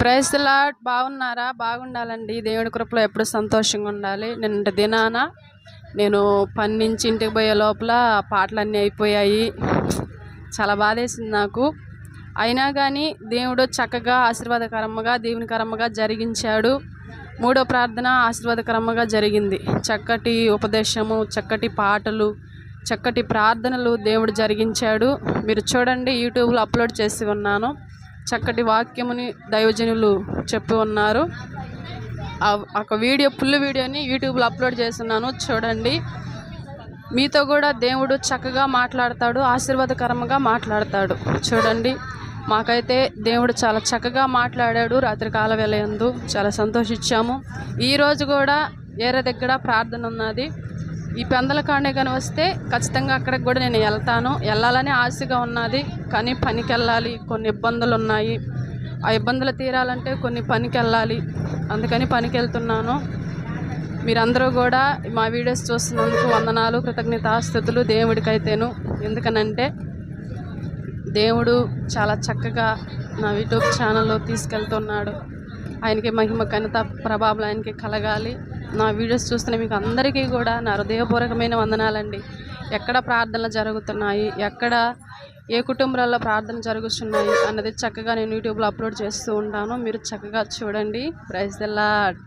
Praise the lord. బాగున్నారా? బాగుండాలండి. దేవుడి కృపలో ఎప్పుడు సంతోషంగా ఉండాలి. నిన్నటి దినాన నేను పని నుంచి ఇంటికి పోయే లోపల పాటలన్నీ అయిపోయాయి. చాలా బాధేసింది నాకు. అయినా కానీ దేవుడు చక్కగా ఆశీర్వాదకరంగా దీవెనకరంగా జరిగించాడు. మూడో ప్రార్థన ఆశీర్వాదకరంగా జరిగింది. చక్కటి ఉపదేశము, చక్కటి పాటలు, చక్కటి ప్రార్థనలు దేవుడు జరిగించాడు. మీరు చూడండి, యూట్యూబ్లో అప్లోడ్ చేసి ఉన్నాను. చక్కటి వాక్యముని దైవజనులు చెప్పి ఉన్నారు. ఒక వీడియో, ఫుల్ వీడియోని యూట్యూబ్లో అప్లోడ్ చేస్తున్నాను, చూడండి. మీతో కూడా దేవుడు చక్కగా మాట్లాడతాడు, ఆశీర్వాదకరంగా మాట్లాడతాడు. చూడండి, మాకైతే దేవుడు చాలా చక్కగా మాట్లాడాడు. రాత్రికాల వేళయందు చాలా సంతోషించాము. ఈరోజు కూడా వేరే దగ్గర ప్రార్థన ఉన్నది. ఈ పెందలకాండే కానీ వస్తే ఖచ్చితంగా అక్కడికి కూడా నేను వెళ్తాను. వెళ్ళాలని ఆశగా ఉన్నది, కానీ పనికి వెళ్ళాలి. కొన్ని ఇబ్బందులు ఉన్నాయి. ఆ ఇబ్బందులు తీరాలంటే కొన్ని పనికి వెళ్ళాలి. అందుకని పనికి వెళ్తున్నాను. మీరందరూ కూడా మా వీడియోస్ చూస్తున్నందుకు వందనాలు, కృతజ్ఞతాస్తుతులు దేవుడికైతేను. ఎందుకనంటే దేవుడు చాలా చక్కగా నా యూట్యూబ్ ఛానల్లో తీసుకెళ్తున్నాడు. ఆయనకి మహిమ, ఘనత, ప్రభావం ఆయనకి కలగాలి. నా వీడియోస్ చూస్తున్న మీకు అందరికీ కూడా నా హృదయపూర్వకమైన వందనాలండి. ఎక్కడ ప్రార్థనలు జరుగుతున్నాయి, ఎక్కడ ఏ కుటుంబాల్లో ప్రార్థన జరుగుతున్నాయి అన్నది చక్కగా నేను యూట్యూబ్లో అప్లోడ్ చేస్తూ ఉంటాను. మీరు చక్కగా చూడండి. Praise the lord.